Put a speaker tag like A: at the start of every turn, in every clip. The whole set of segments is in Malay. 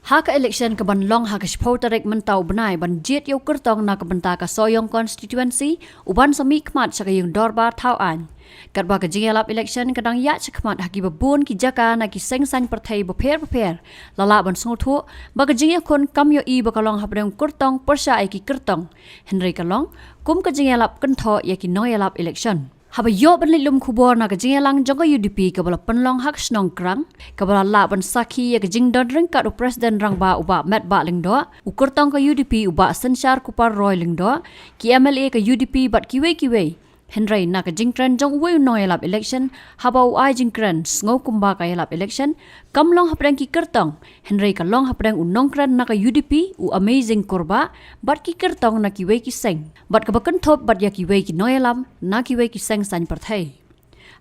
A: Haka election ke banlong haka shpau tarik mentau benai ban jet yau kertong na ke benta ka soyong constituency uban sami kmat saka yung dorbar tau an. Kat ba ke jingalap election kadang ya cekmat haki babun ki jaka na ki sengsan partai beper lala ban sungutu ba ke jingya kon kam yo I bakalong habreng kertong persya ai ki kertong Henry kalong kum ke jingalap kentho ya ki noyalap election. Haba yo ban lilum kubor na kajing lang jongko UDP kabala penlong hak snong krang kabala la ban saki ya kajing don ring kat presiden rang ba uba met ba lingdo ukur tong ka UDP uba sensyar kupar roy lingdo ki MLA ka UDP bat kiwe Henry na kajing tren jong uwe noy lap election haba uai jing kren ngau kumba ka lap election kamlong hapreng ki kertong Henry ka long hapreng unong kren na ka UDP u amazing korba bat ki kertong na kiwe ki seng bat kabakan top bat ya kiwe ki noy lam na kiwe ki seng san partai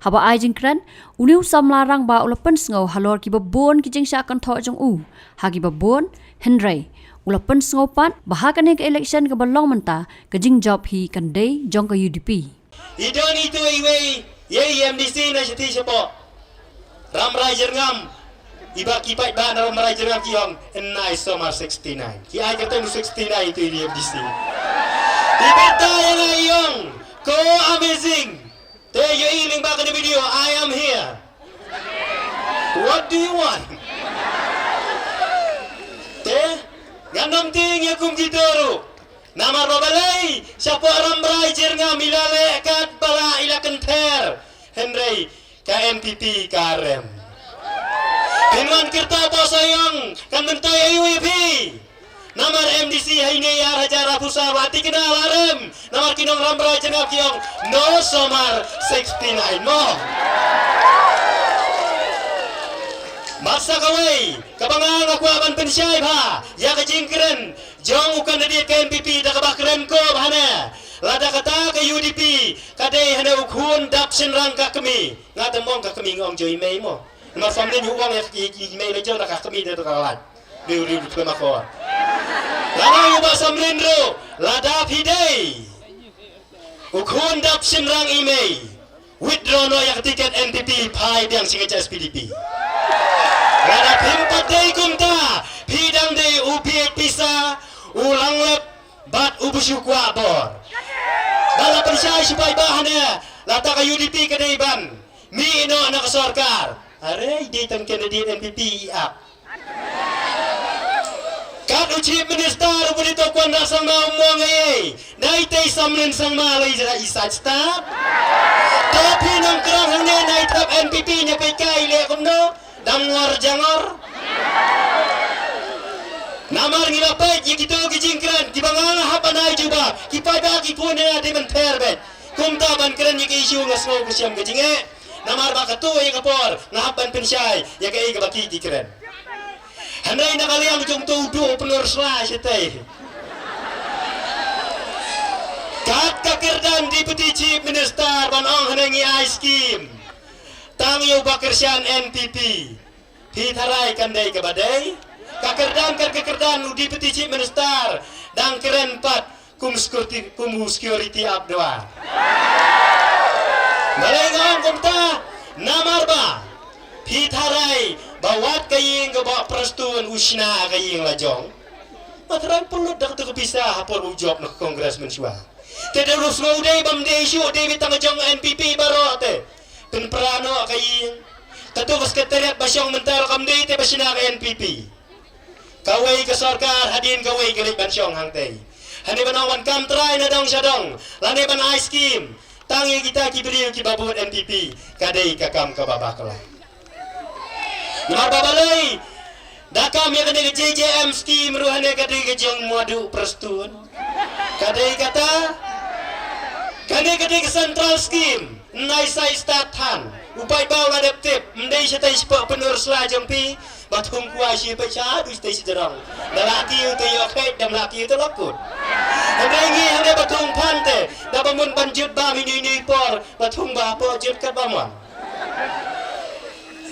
A: haba ai jing kren uniu sam larang ba ulapan ngau halor ki babon ki jing sya kan tho jong u hagi babon Henry ulapan ngau pat bahakane ka election ka balong menta ka jing job hi kan day jong ka UDP
B: Idon itu iwe ye MDC na siti siapa Ramrai Jerngam iba kipai ba na Ramrai Jerngam kiong enai somar 69 ki ai ketemu 69 itu di MDC ibeta yang ayong ko amazing te yo iling ba ka di video I am here what do you want te gandam ting ya kum gitaru Namar babalay, siapa Ramrai Jerngam milale kat bala ila kenter Henry ka NPP karem. Pinwan kirta posayong kan mentay UEP. Namar MDC haine ya raja rapusa wati kena alarm. Namar kinong Ramrai Jerngam kiong no somar 69 mo. Masa kawai, kabangang aku aban pensyai ba, ya kejingkeren, jong ukan nadir ke MPP dah kabakren ko bahana, lada kata ke UDP, kadai hana ukun dap senrang ka kami, ngata mong ka kami ngong jo email mo, nama family uang ya email jong dah ka kami dah kalat, riu ke mako, lada ubah samlendro, lada pidai, ukun dap senrang email, withdraw no yang tiket NPP pai yang singaja SPDP. Rada pimpat day kumta, pidang day upiat pisa, ulang lep, bat ubusuk wabor. Bala pensyai supaya bahannya, lata ka UDP ka day ban, mi ino anak sorkar. Aray, di tang candidate NPP iap. Kat Chief Minister ubulito kwan rasang maumong ay, naitay samlin sang malay jara isat stop. Tapi nang kerang hanya naitap NPP nya pekay liya kumno. Damwar jangor namar ngilapay yikito kijingkran kibanganga hapanay juba kipada kipuna de menterbet kumta ban kran yiki isu ngasno kusyam kijinge namar bakatu ay kapor ngahapan pensyai yakai kabaki dikran hanay nakaliang jung tudo penur sla sitay kat kakirdan Deputy Chief Minister banong hanangi ice scheme Tangyo bakersian NPP Pitharai kandai kabadai Kakerdan Deputy Chief Minister Dan keren pat Kum security abdua Malengong kumta Namar ba Pitharai Bawat kaying kabak perstuan usna kaying lajong Matran pulut dak tu kepisah Hapor ujob nak kongresmen syua Tidak rus ngudai bamdai syuk David tanggajong NPP baro te Penperano kay Ketua Sekretariat Basyong Mental Kamdei te basina ka NPP. Kawai ke sarkar hadin kawai gelik basyong hangtei. Hani banawan kam try na dong syadong. Lani ban ice scheme. Tangi kita kiberiu ki babut NPP. Kadai kakam ka babakala. Namar babalai. Dakam ya kadai JJM scheme ruhane kadai kejong muadu perstun. Kadai kata kadai ke central scheme. Naisai statan upai bau adaptif mendai setai sepak penur selajang pi batung kuasi baca adu setai sejarang dalaki itu yokai dan laki itu lakut hengi hande batung pante da bangun banjut bam ini por batung bapa jut kat bamuan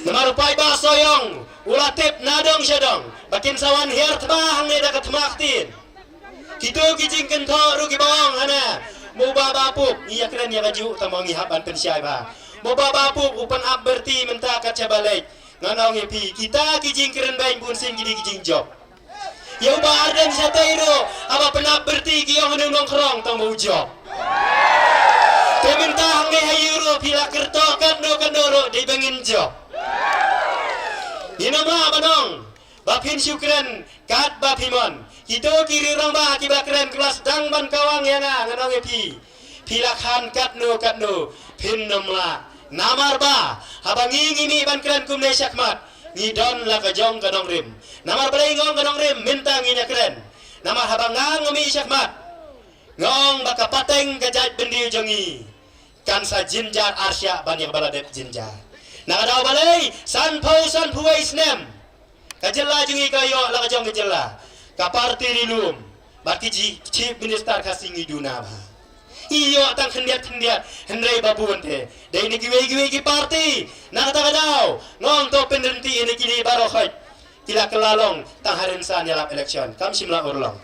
B: namar upai ba soyong ulatip nadong syadong bakin sawan hiar tebah ne da katmaktin kitu kijing kento rugi bawang hana Mo babapuk iya keren ya kaju tamangi haban pensyai ba. Mo babapuk upan ab berti menta kaca balik. Nganong epi kita kijing keren bain bun sing gidi kijing job. Ya ba ardan sa tayo, aba penap berti kiyong nung kerong tang mau job. Peminta hangai hayuro pila kerto kano di bangin job. Inama banong, bapin syukran kat bapimon. Kita kiri orang ba akibat keren kelas dang ban kawang yang nganong epi. Pila kan katno pin nomla. Namar ba habangi ngini ban keren kumne syakmat. Ngidon la kajong kanong rim. Namar balai ngong kanong rim minta nginya keren. Namar habangang ngumi syakmat. Ngong baka pateng kajat bendi jongi. Kan sa jinjar arsya ban yang baladet jinjar. Nakadaw balay san puway snem. Kajela jungi kayo la kajong kajela. Kaparti rilum. Baki chief minister kasingi duna ba. Iyo tang kendiat hendrai babu ente. Dai ni giwe parti. Nakadaw ngong to penderti ini kini barokhot. Kila kelalong tang harin san yalap election. Kam simla urlong.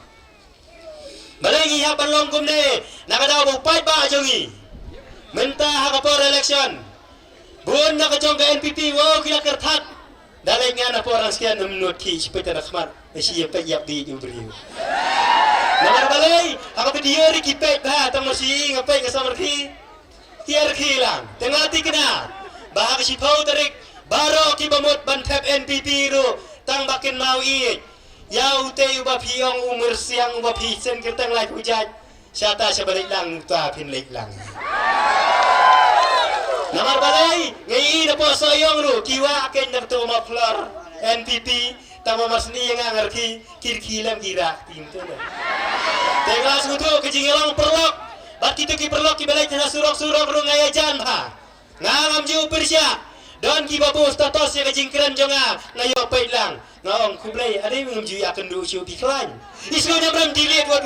B: Balai ngi hapan long kumne. Nakadaw bupai ba jongi. Minta hakapor election. Buon nakajong ke NPP wow kila kertat. Dalai nga na po orang sekian menurut ki seperti rakhmat siapa yap di beriu. Namar balai aku video ri kipet ha tang masih ngapai ke samarki. Tiar khilang tengati kena. Bahag si pau tarik baro ki bamut bantep NPP ru tang bakin mau i. Yau te uba piong umur siang uba pi sen kertang lai hujat. Syata sebalik lang ta pin lek lang. Namar balai ngai na po soyong ru kiwa aken nak to maflar NPP tama masni yang ngarki kirkilam kira tinto na teglas ngutu kejingelang perlok bat kita ki perlok ki balai tana surok ru ngai jan ha ngam ju persya don ki babu status ya kejingkran jonga ngayo pait lang ngong kublai ade ngam ju akan du chu piklan isno nyabram dilet buat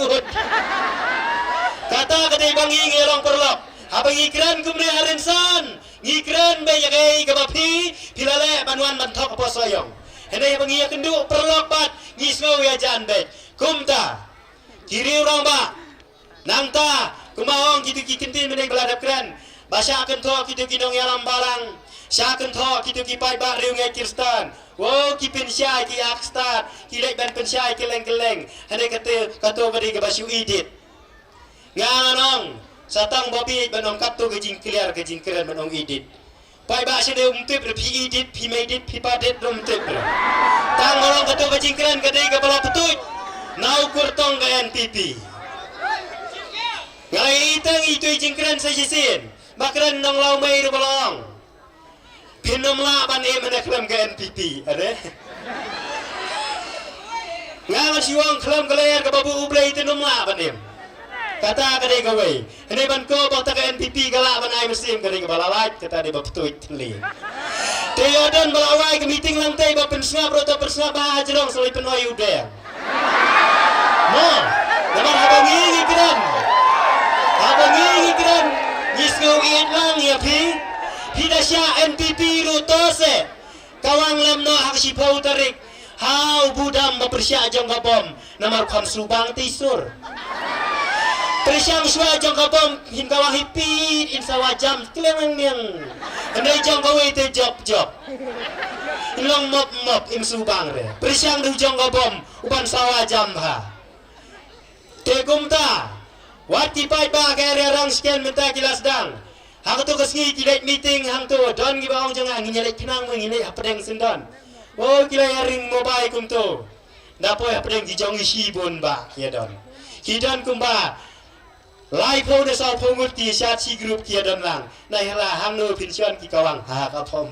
B: kata kadai bangi ngelong perlok habang ikran kumne harensan ngikran bayagai kabapi pilale banuan bantok apa soyong hendak habang iya kendu perlok bat ngisngau ya jan bet kumta kiri orang ba nangta kumawang kitu kikintin meneng beladap kran basya akan to kitu kinong yalam balang sya akan to kitu kipai ba riung kirstan wow kipin syai ki akstar kilek ban pensyai keleng hendak kata bari kabasyu idit nganong satang babi banong kapto kejing keren banong edit. Pai ba sede umtip pi edit pi medit pi padet umtip. Tang orang kato kejing keren kadai ka bala petut. Nau kurtong ka NPP. Ngai itang itu kejing keren sa jisin. Bakran nang lau mai ru balong. Pinom la ban e menaklam ka NPP. Ade. Ngan siwang klam kalayar ka babu ublai tinom la ban em. Kata kadai gawe hendak banko bakta ke NPP galak banai mesim kadai balalai kata dia baptuit teli teyodan balawai ke meeting lantai ba pensngap rota pensngap ba jerong selai penoi udah mo namar habangi ngikran ngisngau lang ya pi hidasya NPP rutose kawang lemno hak sipau tarik hau budam bapersya jong kabom namar kam subang tisur Persiang suai jong kabom hin kawah hipit in sawajam keleng yang andai jong kawe te job ilong mop im subang re persiang du jong kabom upan sawajam ha te kumta wati pai ba kere rang sekian minta kilas dang hang tu kesngi kilet meeting hang tu don gi baong jong ang nyelek kinang mengine apedeng sendon oh kila yaring mobile kum tu dapo apedeng di jong isi bun ba ya don kidan kumba Lai pau de sao pau ngut ki sya chi group ki dan lang nai hala hang no pension ki kawang ha ka pom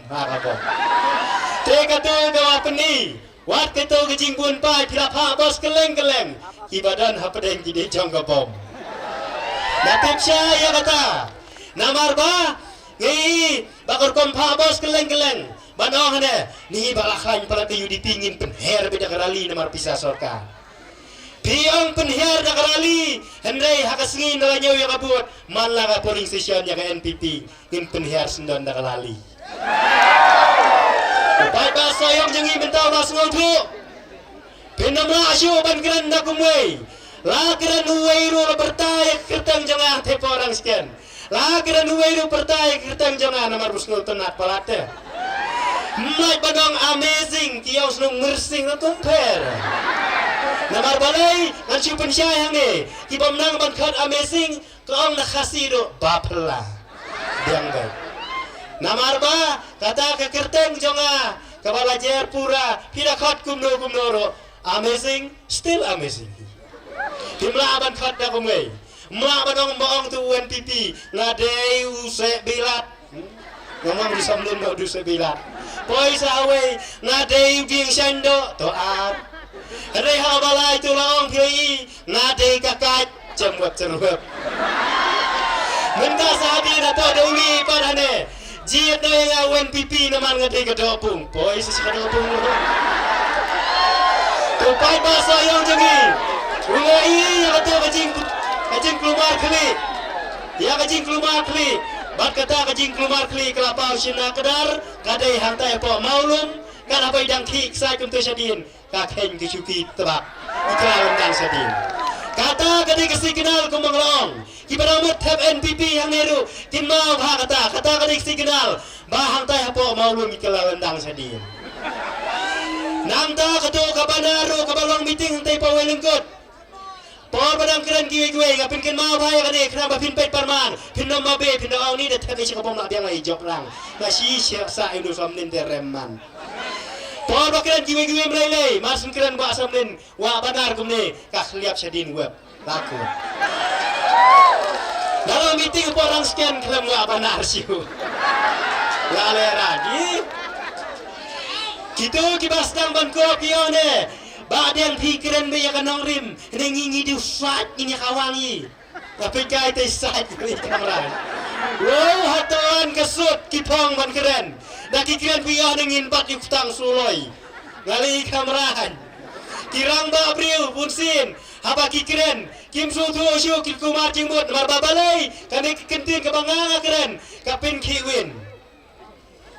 B: te ka to ka peni wat ka to ke jing bun pai pila pha bos keleng ki badan ha pedeng ki de jong ka pom na tip sya ya kata namar ba ngi bakor kom pha bos keleng banong ne ni balakhan pala ke UDP ngin penher beda karali namar pisah sorka Piang penhiar dak rali hendai hakasngi nalanyo yang abut man laga polling station yang NPP ngin penhiar sendon dak rali pai ba soyong jengi bentau mas ngodu pinamla asyu ban kran dak kumwei la kran uwei ru bertai kertang jangah te orang sekian la kran uwei ru bertai kertang jangah namar busnul tenat palate mai badong amazing kios nung mersing nutun per Namar balai ngan siu pensyai hang ni. Ki menang ban khat amazing ko ong na khasi do bapla. Biang baik. Namar ba kata ke kerteng jonga kabala jer pura pira khat kumno ro amazing still amazing. Timla ban khat da kumei. Ma banong baong tu UNPP ngadei use bilat. Ngomong di samlun do use bilat. Poi sawe ngadei ding sendo to at. Hadai ha balai tu laong PI ngadei kakat jemwet cerwet. Menda sabi na to duli padane. Jiet no yang UNPP naman ngadei kadopung. Poi sisi kadopung. Tu pai basa yang jengi. Ulai yang to kajing keluar kli. Ya kajing keluar kli. Bat kata kajing keluar kli kelapa usina kedar kadai hantai po maulum kan apa idang ki sai kum tu sadin ka khen ki chuki tebak iklan dan sadin. Kata kadai kesi kenal kum menglong. Ki baramat tap NPP yang neru tin mau ha kata kadai kesi kenal ba hantai po maulum iklan dan sadin. Namda katu kabanaro kabalong meeting hantai po welengkot. Por badang keren kiwe ngapin ken mau bahaya kane kenapa pin pet parman pin nom mabe pin dong ni de tebe si kapom nak biang ai jok lang masih siap sa indo somnin tereman por bakren kiwe mlei mas keren ba somnin wa badar kumne ka khliap sedin web laku dalam meeting orang scan kelem wa banar siu lale radi gitu kibas tang ban ko pione Badan pikiran be yang nong rim, rengingi di usat ini kawangi. Tapi kai te sat ni kamera. Wow hatuan kesut kipong ban keren. Dak keren biar dengin bat yutang suloi. Ngali kamerahan. Kirang ba abril punsin. Haba keren. Kim su tu syu kumar jimut mar babalai. Kami kentin kebangang keren. Kapin kiwin.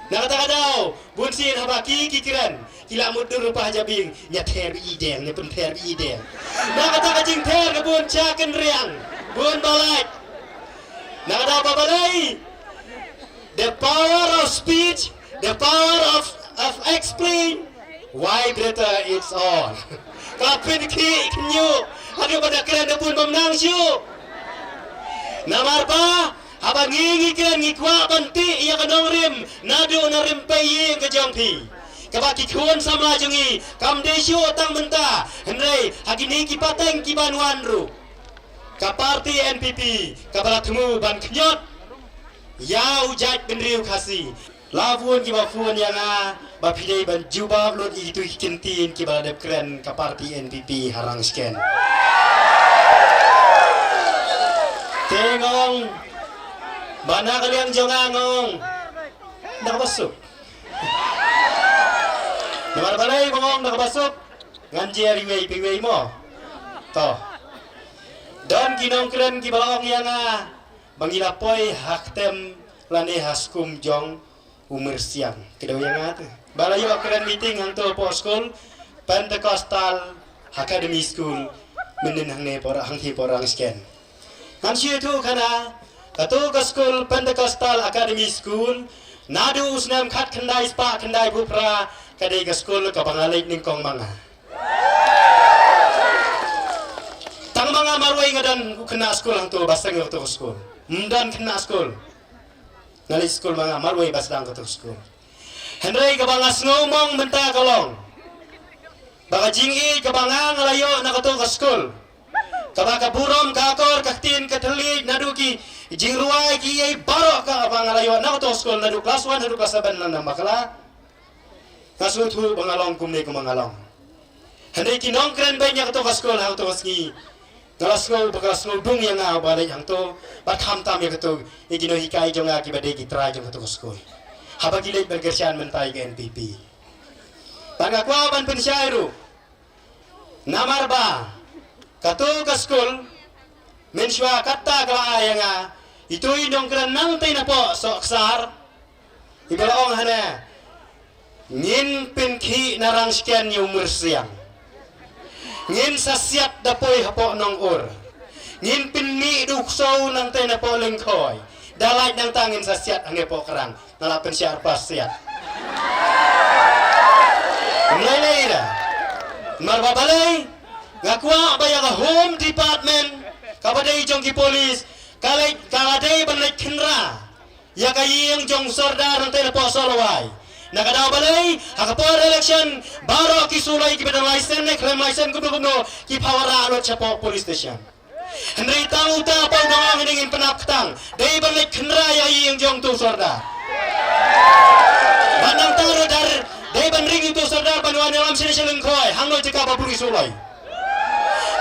B: Nak kata kadau, bunsin haba keren. Kila mudur rupa jabing nyater ideng ni pun ter ideng. Nak kata kajing ter ke bun caken riang, bun balai. Nak kata apa balai? The power of speech, the power of explain, why better it's on. Kapin ki kenyu, ada pada keren pun pemenang syu. Namar pa, apa ngingi keren ngikwa banti ia kenong rim, nadu narim payi ke jongpi. Kabaki kuan sama jungi kam desyo tang benta hendai hagini ki pateng ki banuan ru ka parti NPP kabala temu ban knyot ya ujat benriu khasi lavuan ki bafuan yang ba pidai ban juba lot itu kintin ki bala dep keren ka parti NPP harang sken tengong bana kalian jongangong nak masuk Namar balai bangong nakabasok nganjer iwei mo to don kinong keren kibalaong yang bangilapoy haktem lane haskum jong umur siang kedaw yang balayo keren meeting hang to po school Pentecostal Academy School menen hang ne pora hang hi porang sken han siu tu kana katu ka school Pentecostal Academy School nadu usnam khat khandai spa khandai bupra kadai ke sekolah ke bangalai ningkong manga. Tang manga marwai ngadan kena sekolah tu basang tu sekolah. Mdan kena sekolah. Ngali sekolah manga marwai basang tu sekolah. Hendrai ke bangas ngomong benta kolong. Baka jingi ke bangang layo nak tu ke sekolah. Kabaka burom kakor kaktin ketelik naduki jingruai ki barok ka bangang layo nak tu sekolah nadu kelas 1 nadu kelas 7 nanda makala. Kasu tu bangalong kumne ku mangalong. Handai kinong keren banyak tu kaskol hang tu kaski. Ngalasngol bakalasngol dung yang balik hang tu batham tam ya tu igino hikai jonga ki badai ki try jong tu kaskol. Haba kilet berkersian mentai ke NPP. Pangakwa ban pensyairu. Namar ba katu kaskol menswa kata kala yang itu indong keren nang tai na po soksar. Ibalaong hana ngin pinki narang sekian yung umur siang ngin sasiat dapoy hapo nong ur ngin pinmi duksaw nang tay na po lingkoy dalay nang tangin sasiat ang epo kerang nalapan siya arpas siat nalay na marbabalay ngakwa baya ka home department kabadai jong ki polis kaladai banai kinra ya kaying jong sordar ang tele posolawai nakadaw balay hakapor election baro ki sulay ki bedang license ne claim license kuno ki pawara alot sa police station Hendai tahu tak apa orang ingin penakutang. Dari balik kenara yang jong tu sordar. Bandang taruh dari bandring itu sordar bantuan dalam sini selengkoi. Hangoi jika baburi sulai.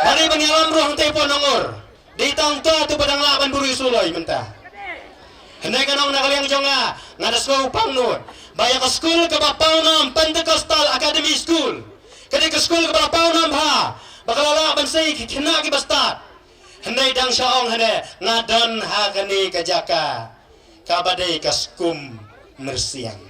B: Dari banyalam ruang tepo nongor. Di tang tua tu badang laban buri sulai mentah. Hendai kanong nakaliang jonga ngada sekolah upang nun. Bayar ke school ke Bapaunam Pentecostal Academy School. Kadi ke school ke Bapaunam ha. Bakalala bansai kena ki bastat. Hendai dang syaong hene ngadon ha kani kajaka kabadai kaskum mersiang